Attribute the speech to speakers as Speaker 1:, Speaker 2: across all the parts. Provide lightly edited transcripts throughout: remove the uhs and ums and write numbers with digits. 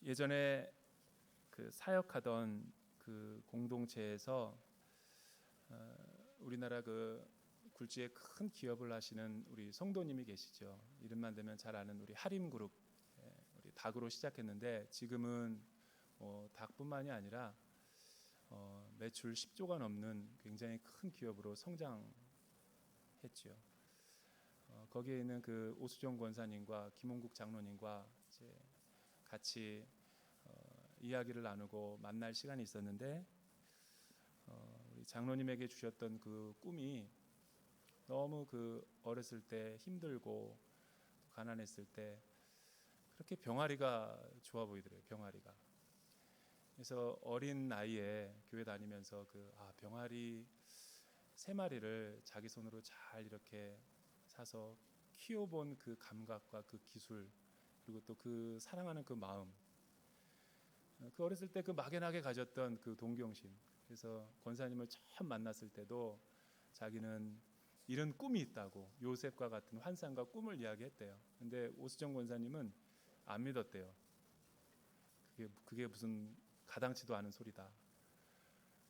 Speaker 1: 예전에 그 사역하던 그 공동체에서 우리나라 그 굴지에 큰 기업을 하시는 우리 성도님이 계시죠. 이름만 대면 잘 아는 우리 하림그룹, 우리 닭으로 시작했는데 지금은 닭뿐만이 아니라 매출 10조가 넘는 굉장히 큰 기업으로 성장했죠. 거기에 있는 그 오수정 권사님과 김홍국 장로님과 이제 같이 이야기를 나누고 만날 시간이 있었는데 우리 장로님에게 주셨던 그 꿈이 너무 그 어렸을 때 힘들고 가난했을 때 그렇게 병아리가 좋아 보이더래요. 병아리가. 그래서 어린 나이에 교회 다니면서 병아리 3마리를 자기 손으로 잘 이렇게 사서 키워본 그 감각과 그 기술, 그리고 또 그 사랑하는 그 마음, 그 어렸을 때 그 막연하게 가졌던 그 동경심. 그래서 권사님을 처음 만났을 때도 자기는 이런 꿈이 있다고, 요셉과 같은 환상과 꿈을 이야기했대요. 근데 오수정 권사님은 안 믿었대요. 그게 무슨 가당치도 않은 소리다.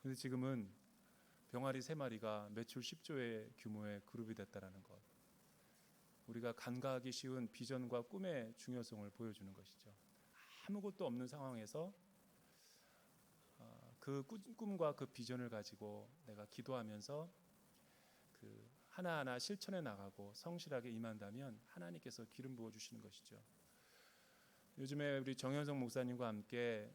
Speaker 1: 근데 지금은 병아리 3마리가 매출 10조의 규모의 그룹이 됐다라는 것. 우리가 간과하기 쉬운 비전과 꿈의 중요성을 보여주는 것이죠. 아무것도 없는 상황에서 그 꿈과 그 비전을 가지고 내가 기도하면서 그 하나하나 실천해 나가고 성실하게 임한다면 하나님께서 기름 부어 주시는 것이죠. 요즘에 우리 정현성 목사님과 함께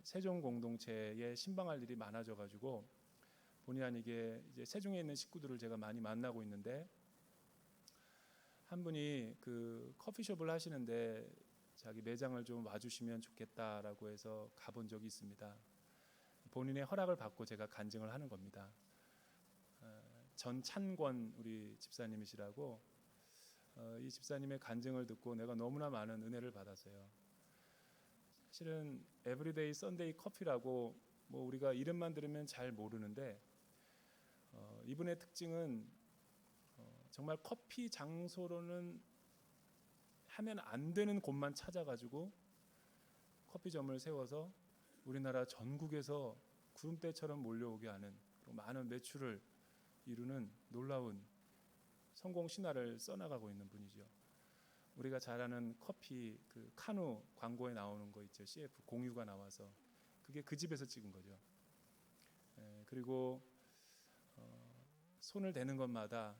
Speaker 1: 세종 공동체에 신방할 일이 많아져 가지고 본의 아니게 이제 세종에 있는 식구들을 제가 많이 만나고 있는데, 한 분이 그 커피숍을 하시는데 자기 매장을 좀 와주시면 좋겠다라고 해서 가본 적이 있습니다. 본인의 허락을 받고 제가 간증을 하는 겁니다. 전찬권 우리 집사님이시라고, 이 집사님의 간증을 듣고 내가 너무나 많은 은혜를 받았어요. 사실은 에브리데이 썬데이 커피라고 우리가 이름만 들으면 잘 모르는데, 이분의 특징은 정말 커피 장소로는 하면 안 되는 곳만 찾아가지고 커피점을 세워서 우리나라 전국에서 구름대처럼 몰려오게 하는, 그리고 많은 매출을 이루는 놀라운 성공 신화를 써나가고 있는 분이죠. 우리가 잘 아는 커피 그 카누 광고에 나오는 거 있죠. CF 공유가 나와서 그게 그 집에서 찍은 거죠. 그리고 손을 대는 것마다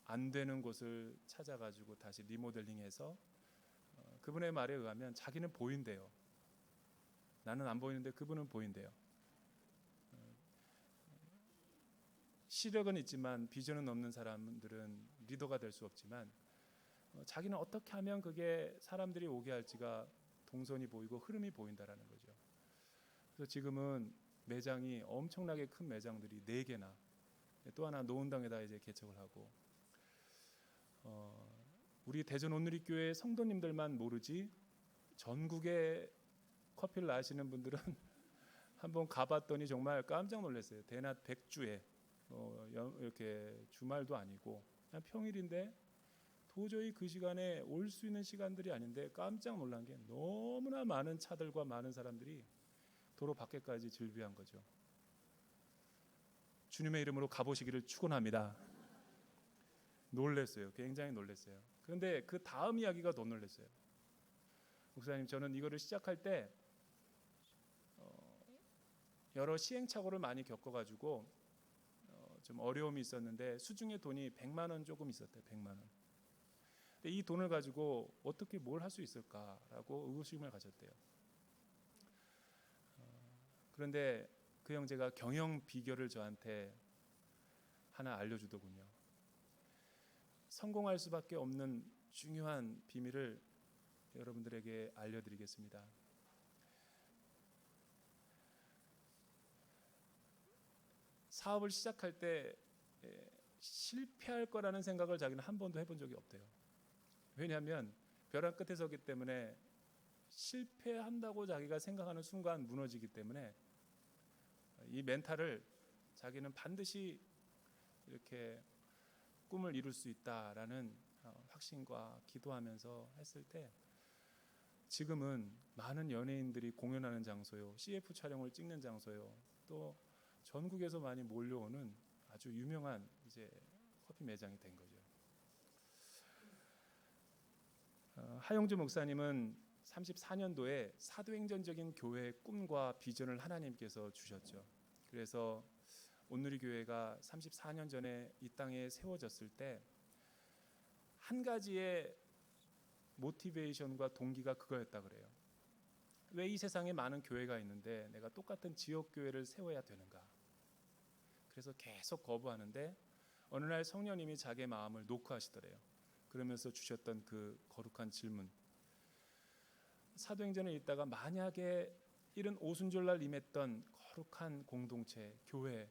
Speaker 1: 안 되는 곳을 찾아가지고 다시 리모델링해서 그분의 말에 의하면 자기는 보인대요. 나는 안 보이는데 그분은 보인대요. 시력은 있지만 비전은 없는 사람들은 리더가 될 수 없지만 자기는 어떻게 하면 그게 사람들이 오게 할지가 동선이 보이고 흐름이 보인다라는 거죠. 그래서 지금은 매장이 엄청나게 큰 매장들이 4개나, 또 하나 노은당에다 이제 개척을 하고, 우리 대전 온누리교회 성도님들만 모르지 전국에 커피를 아시는 분들은 한번 가봤더니 정말 깜짝 놀랐어요. 대낮 100주에 이렇게 주말도 아니고 그냥 평일인데 도저히 그 시간에 올 수 있는 시간들이 아닌데 깜짝 놀란 게 너무나 많은 차들과 많은 사람들이 도로 밖에까지 질비한 거죠. 주님의 이름으로 가보시기를 축원합니다. 놀랐어요. 굉장히 놀랐어요. 그런데 그 다음 이야기가 더 놀랐어요. 목사님, 저는 이거를 시작할 때 여러 시행착오를 많이 겪어가지고 좀 어려움이 있었는데 수중에 돈이 100만 원 조금 있었대요. 100만 원. 근데 이 돈을 가지고 어떻게 뭘 할 수 있을까라고 의구심을 가졌대요. 그런데 그 형제가 경영 비결을 저한테 하나 알려주더군요. 성공할 수밖에 없는 중요한 비밀을 여러분들에게 알려드리겠습니다. 사업을 시작할 때 실패할 거라는 생각을 자기는 한 번도 해본 적이 없대요. 왜냐하면 벼랑 끝에 서기 때문에 실패한다고 자기가 생각하는 순간 무너지기 때문에 이 멘탈을 자기는 반드시 이렇게 꿈을 이룰 수 있다라는 확신과 기도하면서 했을 때 지금은 많은 연예인들이 공연하는 장소요, CF 촬영을 찍는 장소요, 또 전국에서 많이 몰려오는 아주 유명한 이제 커피 매장이 된 거죠. 하용주 목사님은 34년도에 사도행전적인 교회의 꿈과 비전을 하나님께서 주셨죠. 그래서 온누리 교회가 34년 전에 이 땅에 세워졌을 때 한 가지의 모티베이션과 동기가 그거였다 그래요. 왜 이 세상에 많은 교회가 있는데 내가 똑같은 지역 교회를 세워야 되는가? 그래서 계속 거부하는데 어느 날 성령님이 자기의 마음을 녹화하시더래요. 그러면서 주셨던 그 거룩한 질문. 사도행전을 읽다가 만약에 이런 오순절날 임했던 거룩한 공동체, 교회,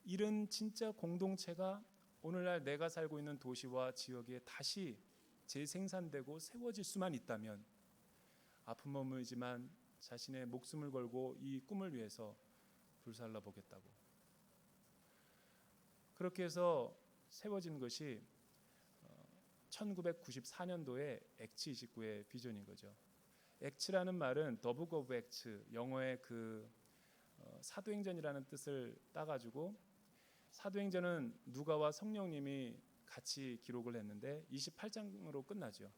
Speaker 1: 이런 진짜 공동체가 오늘날 내가 살고 있는 도시와 지역에 다시 재생산되고 세워질 수만 있다면 아픈 몸이지만 자신의 목숨을 걸고 이 꿈을 위해서 불살라 보겠다고. 그렇게 해서 세워진 것이 1994년도에 액츠 29의 비전인 거죠. 액츠라는 말은 The Book of Acts, 영어의 그 사도행전이라는 뜻을 따가지고, 사도행전은 누가와 성령님이 같이 기록을 했는데 28장으로 끝나죠.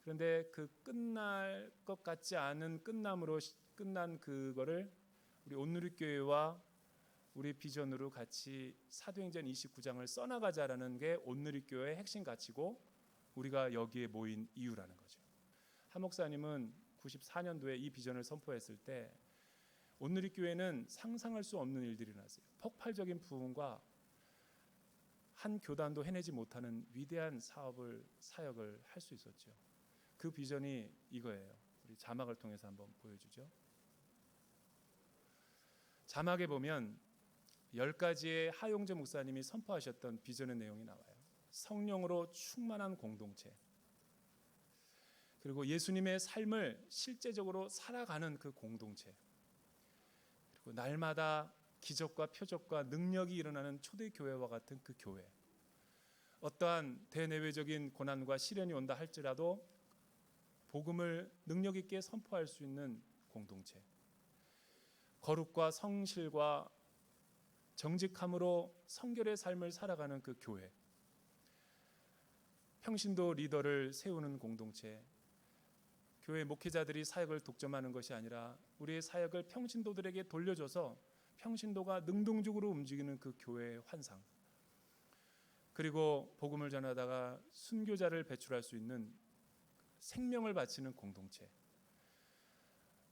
Speaker 1: 그런데 그 끝날 것 같지 않은 끝남으로 끝난 그거를 우리 온누리교회와 우리 비전으로 같이 사도행전 29장을 써나가자라는 게 온누리교회의 핵심 가치고 우리가 여기에 모인 이유라는 거죠. 하 목사님은 94년도에 이 비전을 선포했을 때 온누리교회는 상상할 수 없는 일들이 일어났어요. 폭발적인 부흥과 한 교단도 해내지 못하는 위대한 사역을 할 수 있었죠. 그 비전이 이거예요. 우리 자막을 통해서 한번 보여주죠. 자막에 보면 10가지의 하용재 목사님이 선포하셨던 비전의 내용이 나와요. 성령으로 충만한 공동체, 그리고 예수님의 삶을 실제적으로 살아가는 그 공동체, 그리고 날마다 기적과 표적과 능력이 일어나는 초대교회와 같은 그 교회, 어떠한 대내외적인 고난과 시련이 온다 할지라도 복음을 능력 있게 선포할 수 있는 공동체, 거룩과 성실과 정직함으로 성결의 삶을 살아가는 그 교회, 평신도 리더를 세우는 공동체, 교회 목회자들이 사역을 독점하는 것이 아니라 우리의 사역을 평신도들에게 돌려줘서 평신도가 능동적으로 움직이는 그 교회의 환상, 그리고 복음을 전하다가 순교자를 배출할 수 있는 생명을 바치는 공동체,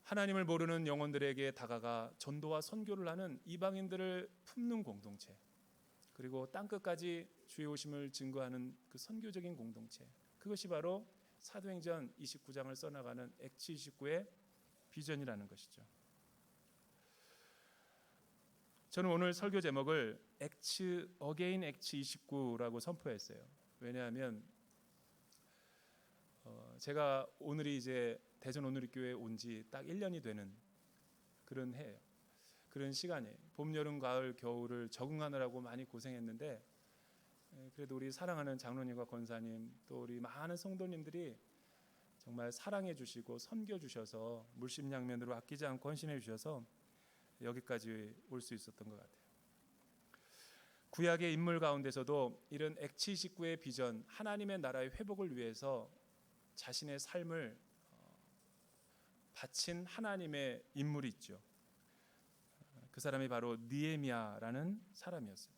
Speaker 1: 하나님을 모르는 영혼들에게 다가가 전도와 선교를 하는 이방인들을 품는 공동체, 그리고 땅끝까지 주의 오심을 증거하는 그 선교적인 공동체, 그것이 바로 사도행전 29장을 써나가는 액츠 29의 비전이라는 것이죠. 저는 오늘 설교 제목을 액츠 어게인 액츠 29라고 선포했어요. 왜냐하면 제가 오늘이 이제 대전 온누리교회에 온 지 딱 1년이 되는 그런 해예요. 그런 시간이에요. 봄, 여름, 가을, 겨울을 적응하느라고 많이 고생했는데 그래도 우리 사랑하는 장로님과 권사님, 또 우리 많은 성도님들이 정말 사랑해 주시고 섬겨 주셔서 물심양면으로 아끼지 않고 헌신해 주셔서 여기까지 올 수 있었던 것 같아요. 구약의 인물 가운데서도 이런 액츠 29의 비전, 하나님의 나라의 회복을 위해서 자신의 삶을 바친 하나님의 인물이 있죠. 그 사람이 바로 느헤미야라는 사람이었어요.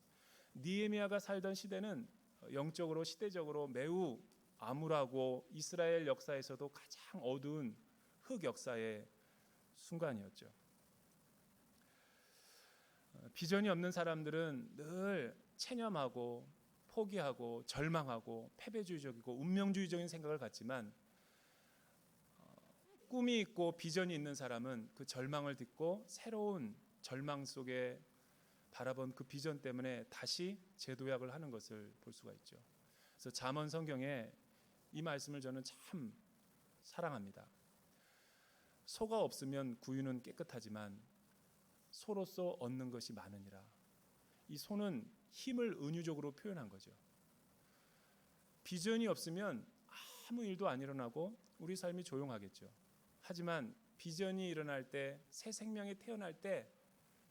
Speaker 1: 느헤미야가 살던 시대는 영적으로 시대적으로 매우 암울하고 이스라엘 역사에서도 가장 어두운 흑역사의 순간이었죠. 비전이 없는 사람들은 늘 체념하고 포기하고 절망하고 패배주의적이고 운명주의적인 생각을 갖지만 꿈이 있고 비전이 있는 사람은 그 절망을 딛고 새로운 절망 속에 바라본 그 비전 때문에 다시 재도약을 하는 것을 볼 수가 있죠. 그래서 잠언 성경에 이 말씀을 저는 참 사랑합니다. 소가 없으면 구유는 깨끗하지만 소로서 얻는 것이 많으니라. 이 소는 힘을 은유적으로 표현한 거죠. 비전이 없으면 아무 일도 안 일어나고 우리 삶이 조용하겠죠. 하지만 비전이 일어날 때, 새 생명이 태어날 때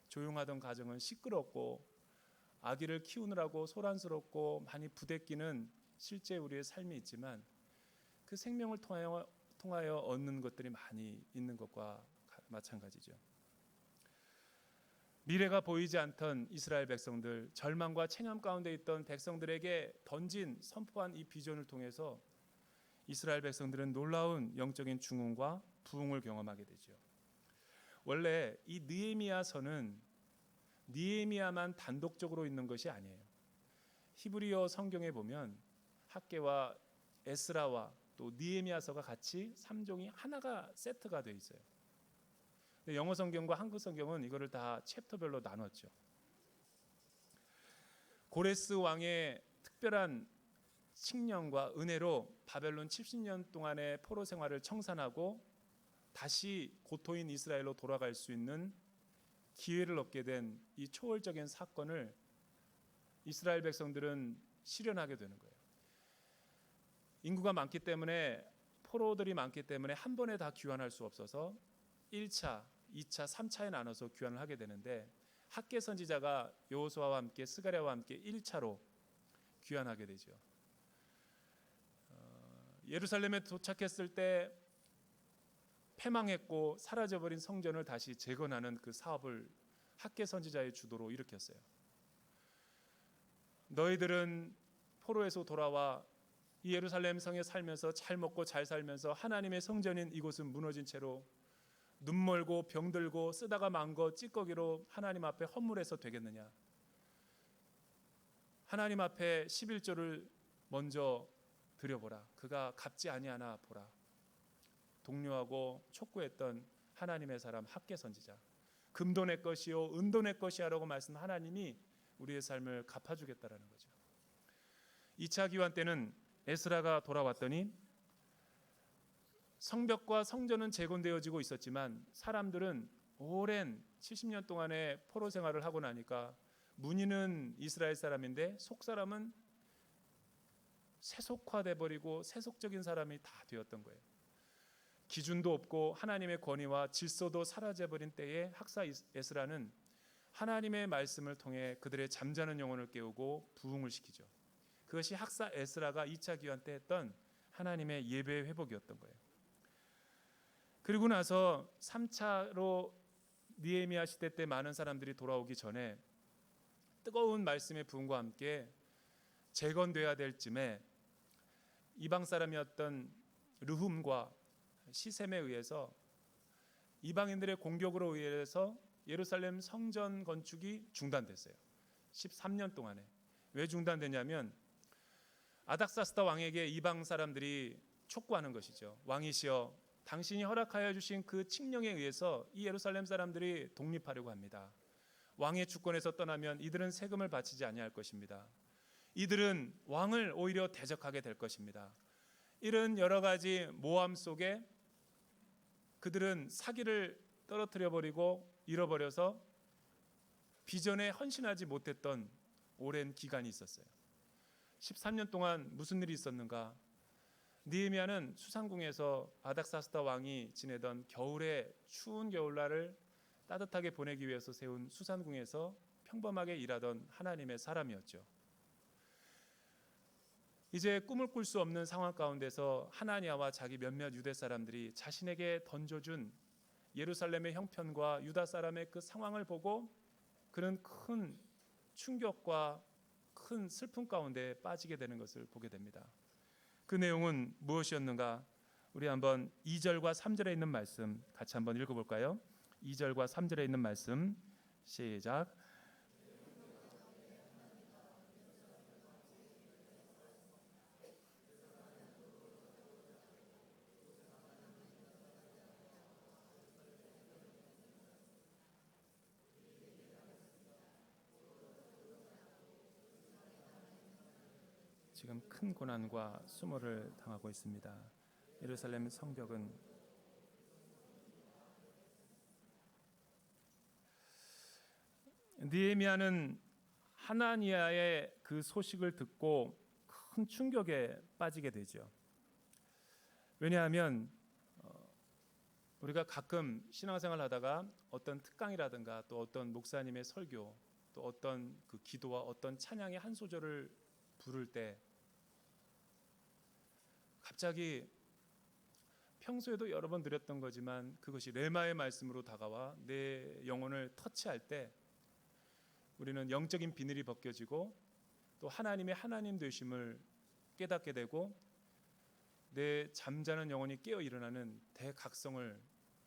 Speaker 1: 조용하던 가정은 시끄럽고 아기를 키우느라고 소란스럽고 많이 부대끼는 실제 우리의 삶이 있지만 그 생명을 통하여 얻는 것들이 많이 있는 것과 마찬가지죠. 미래가 보이지 않던 이스라엘 백성들, 절망과 체념 가운데 있던 백성들에게 선포한 이 비전을 통해서 이스라엘 백성들은 놀라운 영적인 중흥과 부흥을 경험하게 되죠. 원래 이 느헤미야서는 느헤미야만 단독적으로 있는 것이 아니에요. 히브리어 성경에 보면 학개와 에스라와 또 느헤미야서가 같이 3종이 하나가 세트가 되어 있어요. 근데 영어 성경과 한국 성경은 이거를 다 챕터별로 나눴죠. 고레스 왕의 특별한 칙령과 은혜로 바벨론 70년 동안의 포로 생활을 청산하고 다시 고토인 이스라엘로 돌아갈 수 있는 기회를 얻게 된 이 초월적인 사건을 이스라엘 백성들은 실현하게 되는 거예요. 인구가 많기 때문에, 포로들이 많기 때문에 한 번에 다 귀환할 수 없어서 1차, 2차, 3차에 나눠서 귀환을 하게 되는데, 학개 선지자가 여호수아와 함께 스가랴와 함께 1차로 귀환하게 되죠. 예루살렘에 도착했을 때 패망했고 사라져버린 성전을 다시 재건하는 그 사업을 학개 선지자의 주도로 일으켰어요. 너희들은 포로에서 돌아와 이 예루살렘 성에 살면서 잘 먹고 잘 살면서 하나님의 성전인 이곳은 무너진 채로 눈 멀고 병들고 쓰다가 망거 찌꺼기로 하나님 앞에 헌물해서 되겠느냐. 하나님 앞에 11조를 먼저 드려보라. 그가 갚지 아니하나 보라. 독려하고 촉구했던 하나님의 사람 학개 선지자. 금도 내 것이요 은도 내 것이야라고 말씀한 하나님이 우리의 삶을 갚아주겠다라는 거죠. 2차 기환 때는 에스라가 돌아왔더니 성벽과 성전은 재건되어지고 있었지만 사람들은 오랜 70년 동안의 포로 생활을 하고 나니까 문의는 이스라엘 사람인데 속 사람은 세속화돼 버리고 세속적인 사람이 다 되었던 거예요. 기준도 없고 하나님의 권위와 질서도 사라져버린 때에 학사 에스라는 하나님의 말씀을 통해 그들의 잠자는 영혼을 깨우고 부흥을 시키죠. 그것이 학사 에스라가 2차 기환 때 했던 하나님의 예배의 회복이었던 거예요. 그리고 나서 3차로 느헤미야 시대 때 많은 사람들이 돌아오기 전에 뜨거운 말씀의 부흥과 함께 재건돼야 될 쯤에 이방 사람이었던 르훔과 시셈에 의해서 이방인들의 공격으로 의해서 예루살렘 성전 건축이 중단됐어요. 13년 동안에. 왜 중단되냐면 아닥사스다 왕에게 이방 사람들이 촉구하는 것이죠. 왕이시여, 당신이 허락하여 주신 그 칙령에 의해서 이 예루살렘 사람들이 독립하려고 합니다. 왕의 주권에서 떠나면 이들은 세금을 바치지 아니할 것입니다. 이들은 왕을 오히려 대적하게 될 것입니다. 이런 여러 가지 모함 속에 그들은 사기를 떨어뜨려 버리고 잃어버려서 비전에 헌신하지 못했던 오랜 기간이 있었어요. 13년 동안 무슨 일이 있었는가? 느헤미야는 수상궁에서 아닥사스다 왕이 지내던 겨울의 추운 겨울날을 따뜻하게 보내기 위해서 세운 수산궁에서 평범하게 일하던 하나님의 사람이었죠. 이제 꿈을 꿀 수 없는 상황 가운데서 하나냐와 자기 몇몇 유대 사람들이 자신에게 던져준 예루살렘의 형편과 유다 사람의 그 상황을 보고 그는 큰 충격과 큰 슬픔 가운데 빠지게 되는 것을 보게 됩니다. 그 내용은 무엇이었는가? 우리 한번 2절과 3절에 있는 말씀 같이 한번 읽어볼까요? 2절과 3절에 있는 말씀 시작. 지금 큰 고난과 수모를 당하고 있습니다. 예루살렘 성벽은 느헤미야는 하나니야의 그 소식을 듣고 큰 충격에 빠지게 되죠. 왜냐하면 우리가 가끔 신앙생활 하다가 어떤 특강이라든가 또 어떤 목사님의 설교 또 어떤 그 기도와 어떤 찬양의 한 소절을 부를 때 갑자기 평소에도 여러 번 드렸던 거지만 그것이 레마의 말씀으로 다가와 내 영혼을 터치할 때 우리는 영적인 비늘이 벗겨지고 또 하나님의 하나님 되심을 깨닫게 되고 내 잠자는 영혼이 깨어 일어나는 대각성을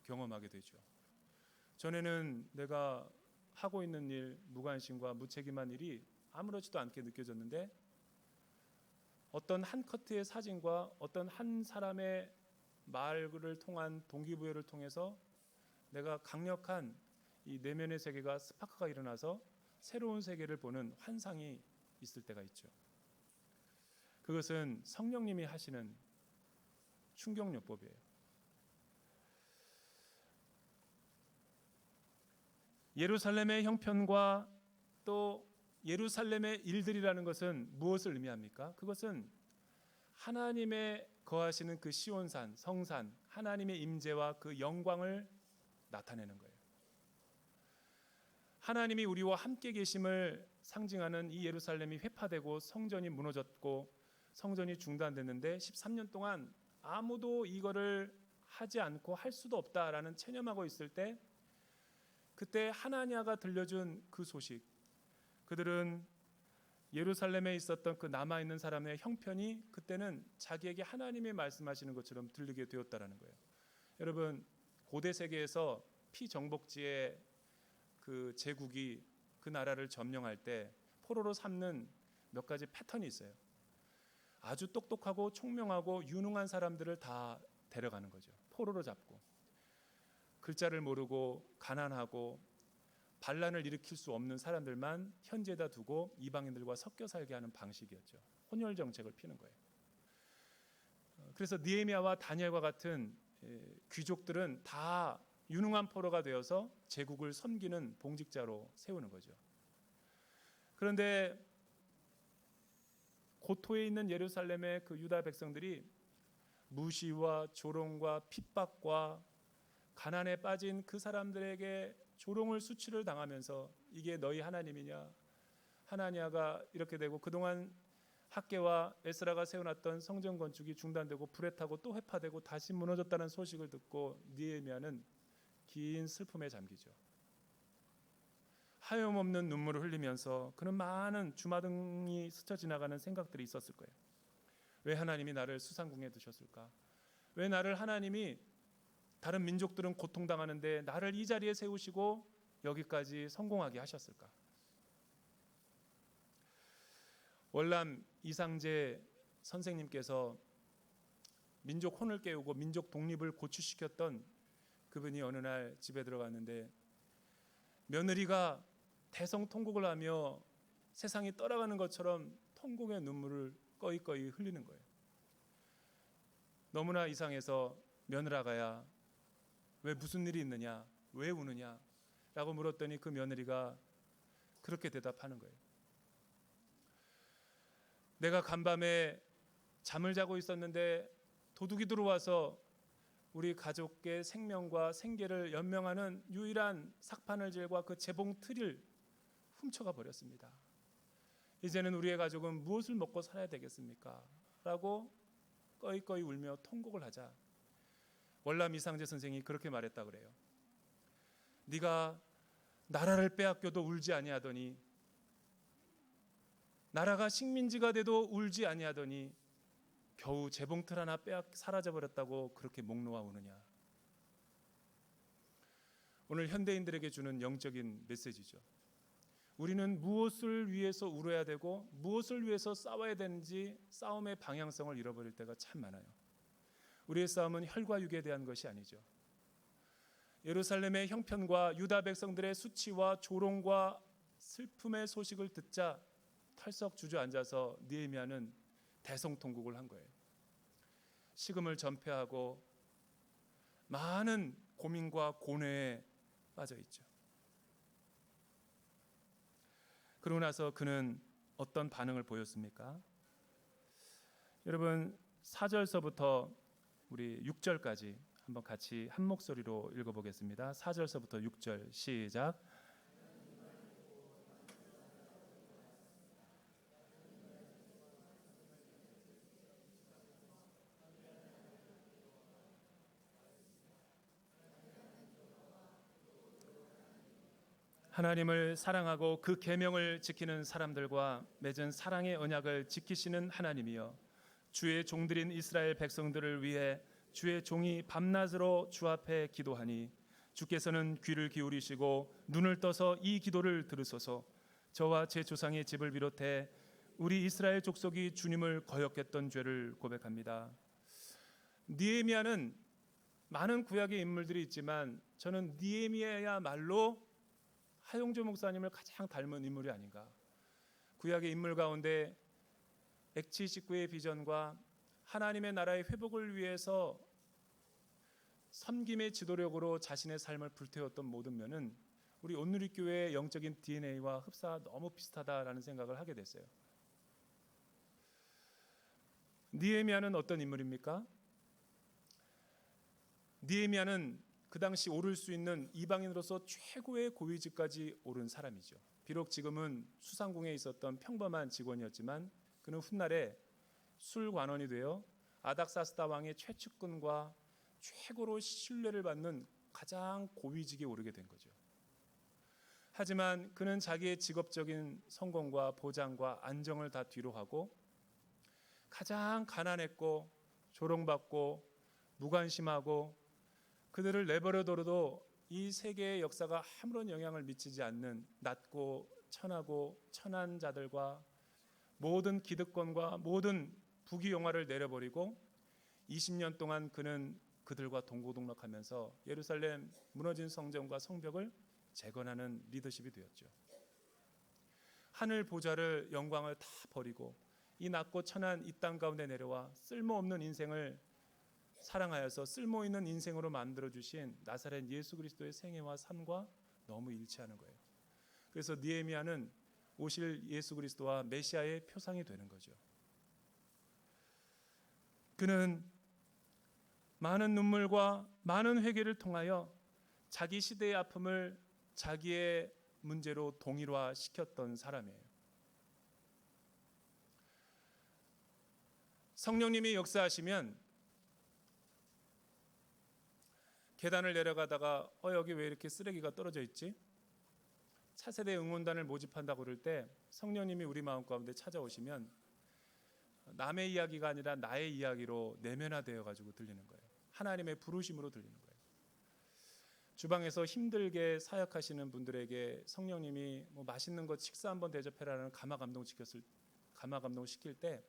Speaker 1: 경험하게 되죠. 전에는 내가 하고 있는 일, 무관심과 무책임한 일이 아무렇지도 않게 느껴졌는데 어떤 한 커트의 사진과 어떤 한 사람의 말을 통한 동기부여를 통해서 내가 강력한 이 내면의 세계가 스파크가 일어나서 새로운 세계를 보는 환상이 있을 때가 있죠. 그것은 성령님이 하시는 충격요법이에요. 예루살렘의 형편과 또 예루살렘의 일들이라는 것은 무엇을 의미합니까? 그것은 하나님의 거하시는 그 시온산, 성산, 하나님의 임재와 그 영광을 나타내는 거예요. 하나님이 우리와 함께 계심을 상징하는 이 예루살렘이 회파되고 성전이 무너졌고 성전이 중단됐는데 13년 동안 아무도 이거를 하지 않고 할 수도 없다라는 체념하고 있을 때 그때 하나냐가 들려준 그 소식, 그들은 예루살렘에 있었던 그 남아있는 사람의 형편이 그때는 자기에게 하나님이 말씀하시는 것처럼 들리게 되었다라는 거예요. 여러분, 고대 세계에서 피정복지의 그 제국이 그 나라를 점령할 때 포로로 삼는 몇 가지 패턴이 있어요. 아주 똑똑하고 총명하고 유능한 사람들을 다 데려가는 거죠. 포로로 잡고 글자를 모르고 가난하고 반란을 일으킬 수 없는 사람들만 현지에다 두고 이방인들과 섞여 살게 하는 방식이었죠. 혼혈 정책을 피는 거예요. 그래서 느헤미야와 다니엘과 같은 귀족들은 다 유능한 포로가 되어서 제국을 섬기는 봉직자로 세우는 거죠. 그런데 고토에 있는 예루살렘의 그 유다 백성들이 무시와 조롱과 핍박과 가난에 빠진 그 사람들에게 조롱을 수치를 당하면서 이게 너희 하나님이냐, 하나냐가 이렇게 되고 그동안 학개와 에스라가 세워놨던 성전 건축이 중단되고 불에 타고 또 회파되고 다시 무너졌다는 소식을 듣고 느헤미야는 긴 슬픔에 잠기죠. 하염없는 눈물을 흘리면서 그는 많은 주마등이 스쳐 지나가는 생각들이 있었을 거예요. 왜 하나님이 나를 수상궁에 두셨을까? 왜 나를 하나님이 다른 민족들은 고통당하는데 나를 이 자리에 세우시고 여기까지 성공하게 하셨을까? 월남 이상재 선생님께서 민족 혼을 깨우고 민족 독립을 고취시켰던 그분이 어느 날 집에 들어갔는데 며느리가 대성통곡을 하며 세상이 떠나가는 것처럼 통곡의 눈물을 꺼이꺼이 흘리는 거예요. 너무나 이상해서 며느라가야 왜 무슨 일이 있느냐, 왜 우느냐 라고 물었더니 그 며느리가 그렇게 대답하는 거예요. 내가 간밤에 잠을 자고 있었는데 도둑이 들어와서 우리 가족의 생명과 생계를 연명하는 유일한 삭바늘질과 그 재봉 틀을 훔쳐가 버렸습니다. 이제는 우리의 가족은 무엇을 먹고 살아야 되겠습니까? 라고 꺼이꺼이 울며 통곡을 하자 월남 이상재 선생이 그렇게 말했다 그래요. 네가 나라를 빼앗겨도 울지 아니하더니 나라가 식민지가 돼도 울지 아니하더니 겨우 재봉틀 하나 사라져버렸다고 그렇게 목 놓아 우느냐. 오늘 현대인들에게 주는 영적인 메시지죠. 우리는 무엇을 위해서 울어야 되고 무엇을 위해서 싸워야 되는지 싸움의 방향성을 잃어버릴 때가 참 많아요. 우리의 싸움은 혈과 육에 대한 것이 아니죠. 예루살렘의 형편과 유다 백성들의 수치와 조롱과 슬픔의 소식을 듣자 털썩 주저앉아서 느헤미야는 대성통곡을 한 거예요. 식음을 전폐하고 많은 고민과 고뇌에 빠져 있죠. 그러고 나서 그는 어떤 반응을 보였습니까? 여러분 4절서부터 우리 6절까지 한번 같이 한 목소리로 읽어보겠습니다. 4절서부터 6절 시작. 하나님을 사랑하고 그 계명을 지키는 사람들과 맺은 사랑의 언약을 지키시는 하나님이여, 주의 종들인 이스라엘 백성들을 위해 주의 종이 밤낮으로 주 앞에 기도하니 주께서는 귀를 기울이시고 눈을 떠서 이 기도를 들으소서. 저와 제 조상의 집을 비롯해 우리 이스라엘 족속이 주님을 거역했던 죄를 고백합니다. 느헤미야는 많은 구약의 인물들이 있지만 저는 느헤미야야말로 하용조 목사님을 가장 닮은 인물이 아닌가. 구약의 인물 가운데 액치 식구의 비전과 하나님의 나라의 회복을 위해서 섬김의 지도력으로 자신의 삶을 불태웠던 모든 면은 우리 온누리교회의 영적인 DNA와 흡사가 너무 비슷하다라는 생각을 하게 됐어요. 느헤미야는 어떤 인물입니까? 느헤미야는 그 당시 오를 수 있는 이방인으로서 최고의 고위직까지 오른 사람이죠. 비록 지금은 수상궁에 있었던 평범한 직원이었지만 그는 훗날에 술관원이 되어 아닥사스다 왕의 최측근과 최고로 신뢰를 받는 가장 고위직에 오르게 된 거죠. 하지만 그는 자기의 직업적인 성공과 보장과 안정을 다 뒤로하고 가장 가난했고 조롱받고 무관심하고 그들을 내버려둬도 이 세계의 역사가 아무런 영향을 미치지 않는 낮고 천하고 천한 자들과 모든 기득권과 모든 부귀영화를 내려버리고 20년 동안 그는 그들과 동고동락하면서 예루살렘 무너진 성전과 성벽을 재건하는 리더십이 되었죠. 하늘 보좌를 영광을 다 버리고 이 낮고 천한 이 땅 가운데 내려와 쓸모없는 인생을 사랑하여서 쓸모있는 인생으로 만들어주신 나사렛 예수 그리스도의 생애와 삶과 너무 일치하는 거예요. 그래서 느헤미야는 오실 예수 그리스도와 메시아의 표상이 되는 거죠. 그는 많은 눈물과 많은 회개를 통하여 자기 시대의 아픔을 자기의 문제로 동일화시켰던 사람이에요. 성령님이 역사하시면 계단을 내려가다가 여기 왜 이렇게 쓰레기가 떨어져 있지? 차세대 응원단을 모집한다고 그럴 때 성령님이 우리 마음 가운데 찾아오시면 남의 이야기가 아니라 나의 이야기로 내면화되어 가지고 들리는 거예요. 하나님의 부르심으로 들리는 거예요. 주방에서 힘들게 사역하시는 분들에게 성령님이 맛있는 것 식사 한번 대접해라는 감화 감동 시킬 때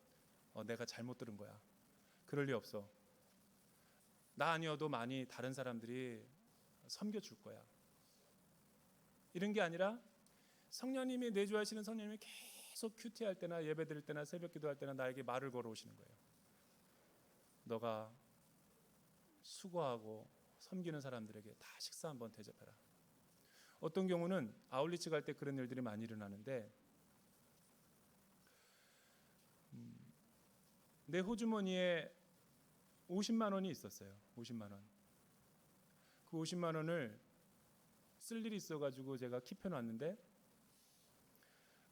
Speaker 1: 내가 잘못 들은 거야. 그럴 리 없어. 나 아니어도 많이 다른 사람들이 섬겨줄 거야. 이런 게 아니라 성령님이 내주하시는 성령님이 계속 큐티할 때나 예배 드릴 때나 새벽 기도할 때나 나에게 말을 걸어오시는 거예요. 너가 수고하고 섬기는 사람들에게 다 식사 한번 대접해라. 어떤 경우는 아울리치 갈 때 그런 일들이 많이 일어나는데 내 호주머니에 50만 원이 있었어요. 50만 원. 그 50만 원을 쓸 일이 있어가지고 제가 킵해놨는데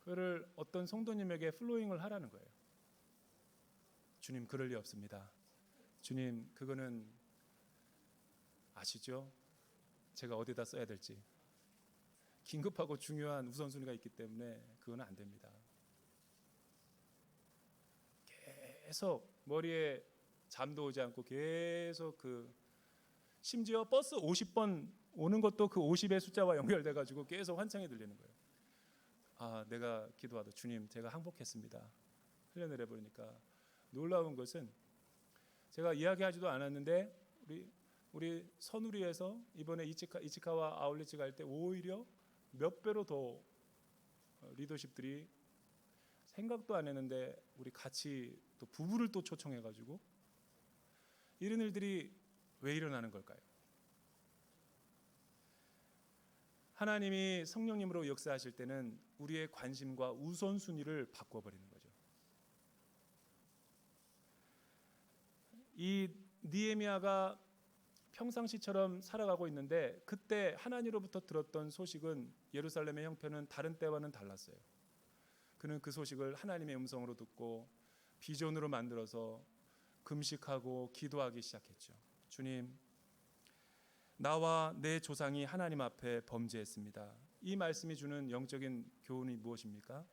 Speaker 1: 그거를 어떤 성도님에게 플로잉을 하라는 거예요. 주님 그럴 리 없습니다. 주님 그거는 아시죠? 제가 어디다 써야 될지. 긴급하고 중요한 우선순위가 있기 때문에 그건 안 됩니다. 계속 머리에 잠도 오지 않고 계속 심지어 버스 50번 오는 것도 그 50의 숫자와 연결돼 가지고 계속 환청이 들리는 거예요. 아, 내가 기도하다 주님 제가 항복했습니다. 흘려내려 버리니까 놀라운 것은 제가 이야기하지도 않았는데 우리 선우리에서 이번에 이치카와 아울리치 갈 때 오히려 몇 배로 더 리더십들이 생각도 안 했는데 우리 같이 또 부부를 또 초청해 가지고 이런 일들이 왜 일어나는 걸까요? 하나님이 성령님으로 역사하실 때는 우리의 관심과 우선순위를 바꿔버리는 거죠. 이 느헤미야가 평상시처럼 살아가고 있는데 그때 하나님으로부터 들었던 소식은 예루살렘의 형편은 다른 때와는 달랐어요. 그는 그 소식을 하나님의 음성으로 듣고 비전으로 만들어서 금식하고 기도하기 시작했죠. 주님, 나와 내 조상이 하나님 앞에 범죄했습니다. 이 말씀이 주는 영적인 교훈이 무엇입니까?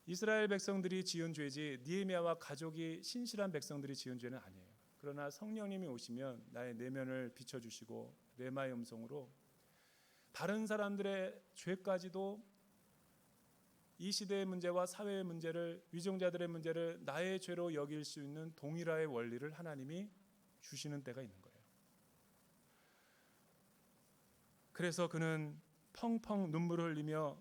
Speaker 1: 이스라엘 백성들이 지은 죄지 느헤미야와 가족이 신실한 백성들이 지은 죄는 아니에요. 그러나 성령님이 오시면 나의 내면을 비춰주시고 레마의 음성으로 다른 사람들의 죄까지도 이 시대의 문제와 사회의 문제를, 위정자들의 문제를 나의 죄로 여길 수 있는 동일화의 원리를 하나님이 주시는 때가 있는 거예요. 그래서 그는 펑펑 눈물을 흘리며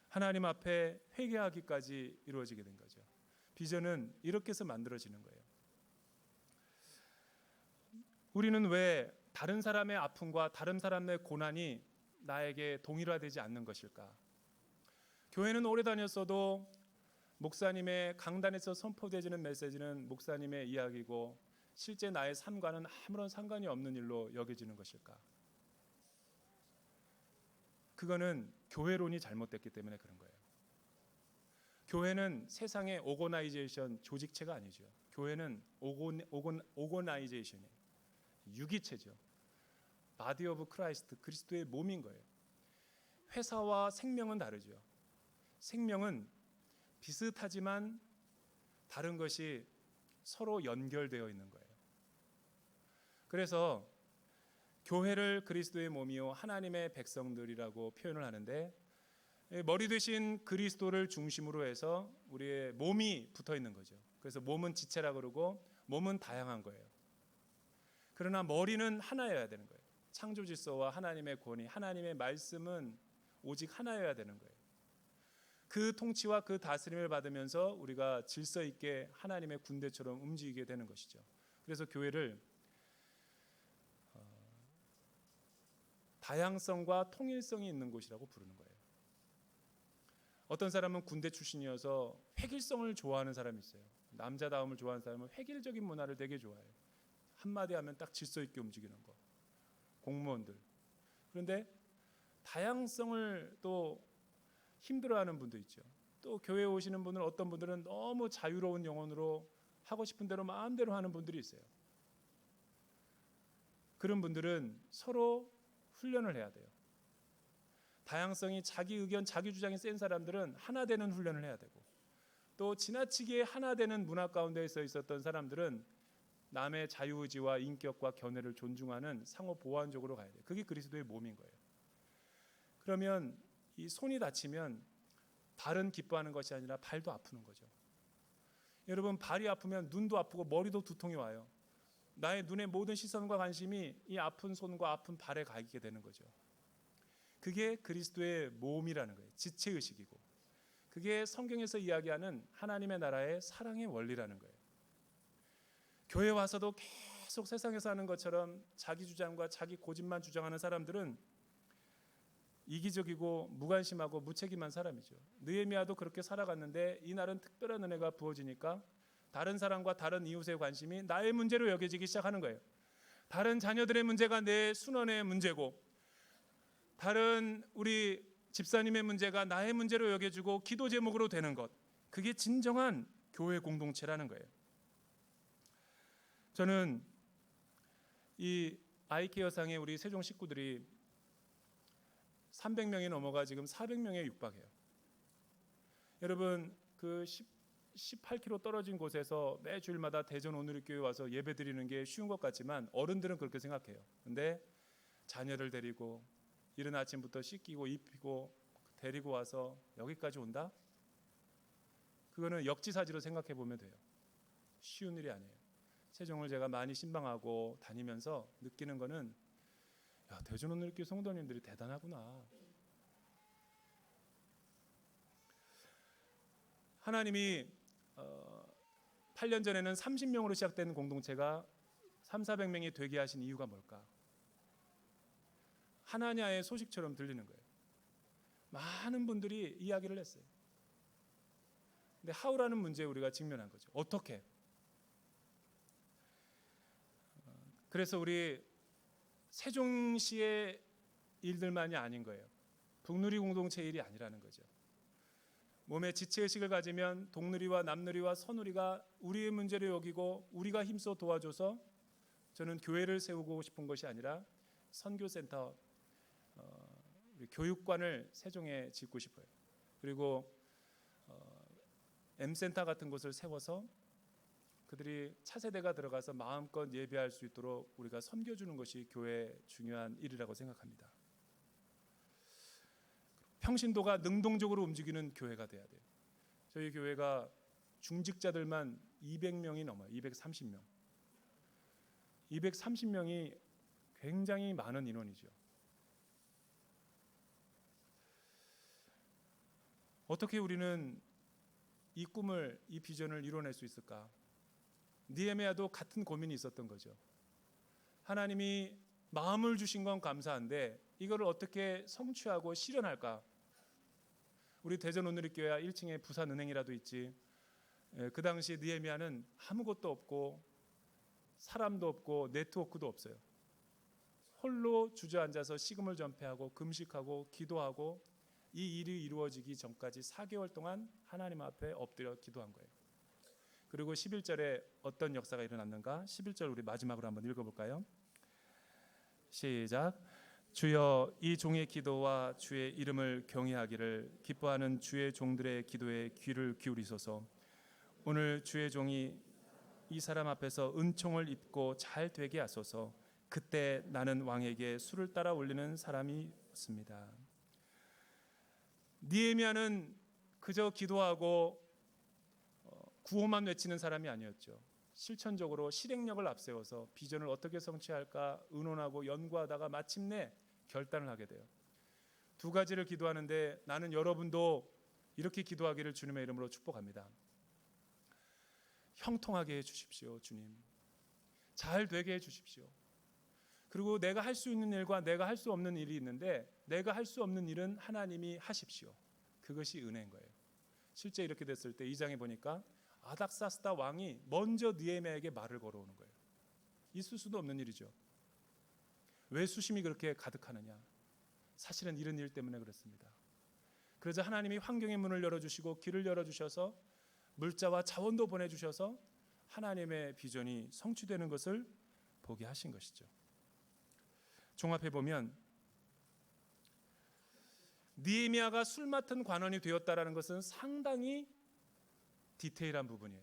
Speaker 1: 하나님 앞에 회개하기까지 이루어지게 된 거죠. 비전은 이렇게 해서 만들어지는 거예요. 우리는 왜 다른 사람의 아픔과 다른 사람의 고난이 나에게 동일화되지 않는 것일까? 교회는 오래 다녔어도 목사님의 강단에서 선포되지는 메시지는 목사님의 이야기고 실제 나의 삶과는 아무런 상관이 없는 일로 여겨지는 것일까? 그거는 교회론이 잘못됐기 때문에 그런 거예요. 교회는 세상의 오거나이제이션 조직체가 아니죠. 교회는 오거나이제이션이에요. 유기체죠. 바디 오브 크라이스트, 그리스도의 몸인 거예요. 회사와 생명은 다르죠. 생명은 비슷하지만 다른 것이 서로 연결되어 있는 거예요. 그래서 교회를 그리스도의 몸이요 하나님의 백성들이라고 표현을 하는데 머리 대신 그리스도를 중심으로 해서 우리의 몸이 붙어 있는 거죠. 그래서 몸은 지체라 그러고 몸은 다양한 거예요. 그러나 머리는 하나여야 되는 거예요. 창조 질서와 하나님의 권위, 하나님의 말씀은 오직 하나여야 되는 거예요. 그 통치와 그 다스림을 받으면서 우리가 질서 있게 하나님의 군대처럼 움직이게 되는 것이죠. 그래서 교회를 다양성과 통일성이 있는 곳이라고 부르는 거예요. 어떤 사람은 군대 출신이어서 획일성을 좋아하는 사람이 있어요. 남자다움을 좋아하는 사람은 획일적인 문화를 되게 좋아해요. 한마디 하면 딱 질서 있게 움직이는 거. 공무원들. 그런데 다양성을 또 힘들어하는 분도 있죠. 또 교회에 오시는 분은 어떤 분들은 너무 자유로운 영혼으로 하고 싶은 대로 마음대로 하는 분들이 있어요. 그런 분들은 서로 훈련을 해야 돼요. 다양성이 자기 의견, 자기 주장이 센 사람들은 하나 되는 훈련을 해야 되고 또 지나치게 하나 되는 문화 가운데서 있었던 사람들은 남의 자유의지와 인격과 견해를 존중하는 상호 보완적으로 가야 돼요. 그게 그리스도의 몸인 거예요. 그러면 이 손이 다치면 발은 기뻐하는 것이 아니라 발도 아프는 거죠. 여러분 발이 아프면 눈도 아프고 머리도 두통이 와요. 나의 눈의 모든 시선과 관심이 이 아픈 손과 아픈 발에 가 있게 되는 거죠. 그게 그리스도의 몸이라는 거예요. 지체의식이고 그게 성경에서 이야기하는 하나님의 나라의 사랑의 원리라는 거예요. 교회 와서도 계속 세상에서 하는 것처럼 자기 주장과 자기 고집만 주장하는 사람들은 이기적이고 무관심하고 무책임한 사람이죠. 느헤미야도 그렇게 살아갔는데 이날은 특별한 은혜가 부어지니까 다른 사람과 다른 이웃의 관심이 나의 문제로 여겨지기 시작하는 거예요. 다른 자녀들의 문제가 내 순원의 문제고 다른 우리 집사님의 문제가 나의 문제로 여겨지고 기도 제목으로 되는 것, 그게 진정한 교회 공동체라는 거예요. 저는 이 아이케어상의 우리 세종 식구들이 300명이 넘어가 지금 400명에 육박해요. 여러분 그 18km 떨어진 곳에서 매 주일마다 대전 오누리교회 와서 예배 드리는 게 쉬운 것 같지만 어른들은 그렇게 생각해요. 근데 자녀를 데리고 이른 아침부터 씻기고 입히고 데리고 와서 여기까지 온다? 그거는 역지사지로 생각해 보면 돼요. 쉬운 일이 아니에요. 세종을 제가 많이 신방하고 다니면서 느끼는 거는 야, 대전 오누리교회 성도님들이 대단하구나. 하나님이 8년 전에는 30명으로 시작된 공동체가 300~400명이 되게 하신 이유가 뭘까? 하나냐의 소식처럼 들리는 거예요. 많은 분들이 이야기를 했어요. 근데 하우라는 문제에 우리가 직면한 거죠. 어떻게? 그래서 우리 세종시의 일들만이 아닌 거예요. 북누리 공동체 일이 아니라는 거죠. 몸에 지체의식을 가지면 동누리와 남누리와 서누리가 우리의 문제를 여기고 우리가 힘써 도와줘서 저는 교회를 세우고 싶은 것이 아니라 선교센터, 우리 교육관을 세종에 짓고 싶어요. 그리고 M센터 같은 곳을 세워서 그들이 차세대가 들어가서 마음껏 예배할 수 있도록 우리가 섬겨주는 것이 교회의 중요한 일이라고 생각합니다. 평신도가 능동적으로 움직이는 교회가 돼야 돼요. 저희 교회가 중직자들만 200명이 넘어요. 230명. 230명이 굉장히 많은 인원이죠. 어떻게 우리는 이 꿈을, 이 비전을 이뤄낼 수 있을까? 느헤미야도 같은 고민이 있었던 거죠. 하나님이 마음을 주신 건 감사한데 이거를 어떻게 성취하고 실현할까? 우리 대전 온누리교회 1층에 부산은행이라도 있지. 그 당시 느헤미야는 아무것도 없고 사람도 없고 네트워크도 없어요. 홀로 주저앉아서 식음을 전폐하고 금식하고 기도하고 이 일이 이루어지기 전까지 4개월 동안 하나님 앞에 엎드려 기도한 거예요. 그리고 11절에 어떤 역사가 일어났는가? 11절 우리 마지막으로 한번 읽어볼까요? 시작. 주여, 이 종의 기도와 주의 이름을 경외하기를 기뻐하는 주의 종들의 기도에 귀를 기울이소서. 오늘 주의 종이 이 사람 앞에서 은총을 입고 잘 되게 하소서. 그때 나는 왕에게 술을 따라 올리는 사람이 없습니다. 느헤미야는 그저 기도하고 구호만 외치는 사람이 아니었죠. 실천적으로 실행력을 앞세워서 비전을 어떻게 성취할까 의논하고 연구하다가 마침내 결단을 하게 돼요. 두 가지를 기도하는데 나는 여러분도 이렇게 기도하기를 주님의 이름으로 축복합니다. 형통하게 해주십시오, 주님. 잘 되게 해주십시오. 그리고 내가 할 수 있는 일과 내가 할 수 없는 일이 있는데 내가 할 수 없는 일은 하나님이 하십시오. 그것이 은혜인 거예요. 실제 이렇게 됐을 때 2장에 보니까 아닥사스다 왕이 먼저 느헤미야에게 말을 걸어오는 거예요. 있을 수도 없는 일이죠. 왜 수심이 그렇게 가득하느냐? 사실은 이런 일 때문에 그렇습니다. 그래서 하나님이 환경의 문을 열어주시고 길을 열어주셔서 물자와 자원도 보내주셔서 하나님의 비전이 성취되는 것을 보게 하신 것이죠. 종합해 보면 느헤미야가 술 맡은 관원이 되었다라는 것은 상당히 디테일한 부분이에요.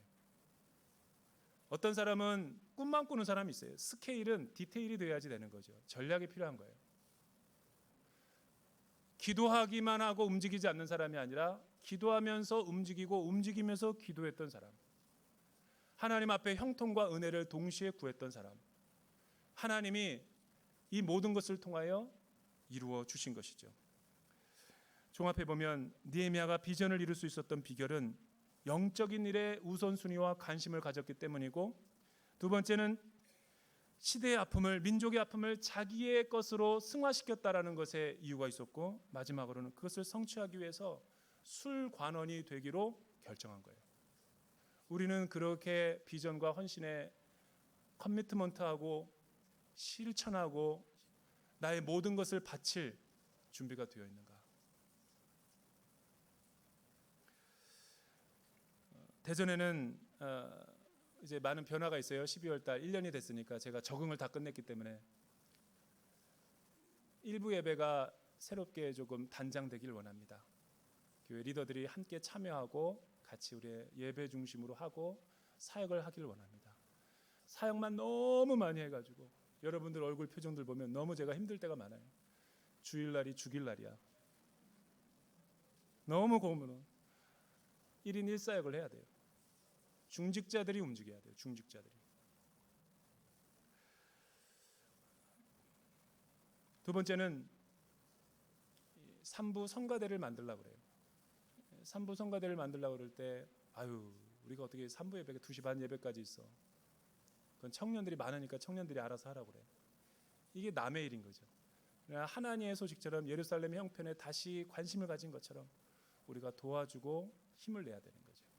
Speaker 1: 어떤 사람은 꿈만 꾸는 사람이 있어요. 스케일은 디테일이 돼야지 되는 거죠. 전략이 필요한 거예요. 기도하기만 하고 움직이지 않는 사람이 아니라 기도하면서 움직이고 움직이면서 기도했던 사람. 하나님 앞에 형통과 은혜를 동시에 구했던 사람. 하나님이 이 모든 것을 통하여 이루어 주신 것이죠. 종합해 보면 느헤미야가 비전을 이룰 수 있었던 비결은 영적인 일에 우선순위와 관심을 가졌기 때문이고, 두 번째는 시대의 아픔을, 민족의 아픔을 자기의 것으로 승화시켰다라는 것에 이유가 있었고, 마지막으로는 그것을 성취하기 위해서 술관원이 되기로 결정한 거예요. 우리는 그렇게 비전과 헌신에 커미트먼트하고 실천하고 나의 모든 것을 바칠 준비가 되어 있는가? 대전에는 이제 많은 변화가 있어요. 12월 달 1년이 됐으니까 제가 적응을 다 끝냈기 때문에 일부 예배가 새롭게 조금 단장되길 원합니다. 교회 리더들이 함께 참여하고 같이 우리의 예배 중심으로 하고 사역을 하길 원합니다. 사역만 너무 많이 해가지고 여러분들 얼굴 표정들 보면 너무 제가 힘들 때가 많아요. 주일날이 죽일 날이야. 너무 고문은 1인 1사역을 해야 돼요. 중직자들이 움직여야 돼요. 중직자들이. 두 번째는 3부 성가대를 만들려고 그래요. 3부 성가대를 만들려고 그럴 때 우리가 어떻게 3부 예배가 2시 반 예배까지 있어. 그건 청년들이 많으니까 청년들이 알아서 하라고 그래. 이게 남의 일인 거죠. 하나님의 소식처럼 예루살렘 형편에 다시 관심을 가진 것처럼 우리가 도와주고 힘을 내야 되는 거죠.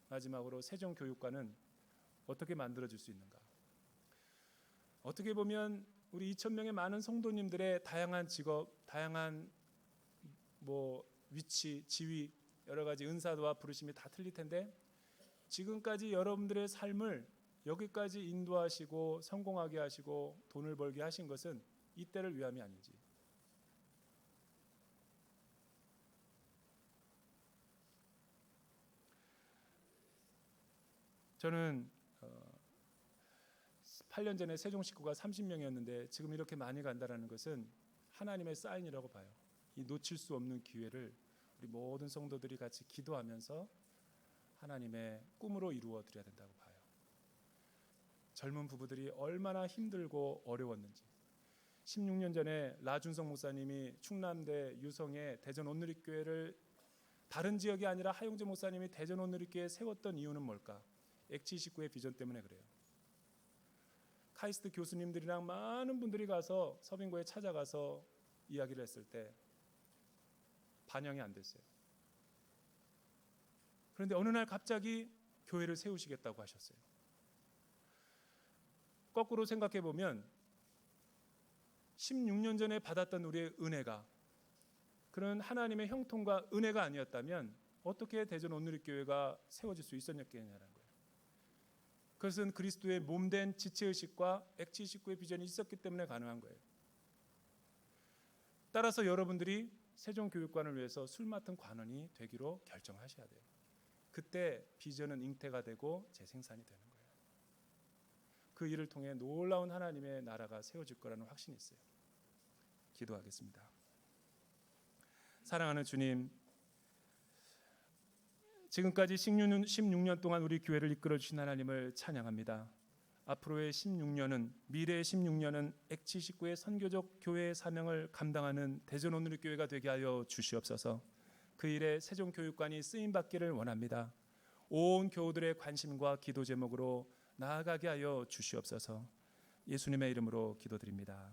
Speaker 1: 마지막으로 세종교육관은 어떻게 만들어질 수 있는가? 어떻게 보면 우리 2,000명의 많은 성도님들의 다양한 직업, 다양한 위치, 지위, 여러 가지 은사와 부르심이 다 틀릴 텐데 지금까지 여러분들의 삶을 여기까지 인도하시고 성공하게 하시고 돈을 벌게 하신 것은 이때를 위함이 아닌지. 저는 8년 전에 세종 식구가 30명이었는데 지금 이렇게 많이 간다는 것은 하나님의 사인이라고 봐요. 이 놓칠 수 없는 기회를 우리 모든 성도들이 같이 기도하면서 하나님의 꿈으로 이루어 드려야 된다고 봐요. 젊은 부부들이 얼마나 힘들고 어려웠는지. 16년 전에 라준성 목사님이 충남대 유성의 대전 온누리교회를 다른 지역이 아니라 하용재 목사님이 대전 온누리교회에 세웠던 이유는 뭘까? X29의 비전 때문에 그래요. 카이스트 교수님들이랑 많은 분들이 가서 서빙고에 찾아가서 이야기를 했을 때 반영이 안 됐어요. 그런데 어느 날 갑자기 교회를 세우시겠다고 하셨어요. 거꾸로 생각해 보면 16년 전에 받았던 우리의 은혜가 그런 하나님의 형통과 은혜가 아니었다면 어떻게 대전 온누리교회가 세워질 수 있었겠냐는 거예요. 그것은 그리스도의 몸된 지체의식과 X29의 비전이 있었기 때문에 가능한 거예요. 따라서 여러분들이 세종교육관을 위해서 술 맡은 관원이 되기로 결정하셔야 돼요. 그때 비전은 잉태가 되고 재생산이 되는 거예요. 그 일을 통해 놀라운 하나님의 나라가 세워질 거라는 확신이 있어요. 기도하겠습니다. 사랑하는 주님, 지금까지 16년 동안 우리 교회를 이끌어 주신 하나님을 찬양합니다. 앞으로의 16년은, 미래의 16년은 X29의 선교적 교회의 사명을 감당하는 대전 온누리교회가 되게 하여 주시옵소서. 그 일에 세종교육관이 쓰임받기를 원합니다. 온 교우들의 관심과 기도 제목으로 나아가게 하여 주시옵소서. 예수님의 이름으로 기도드립니다.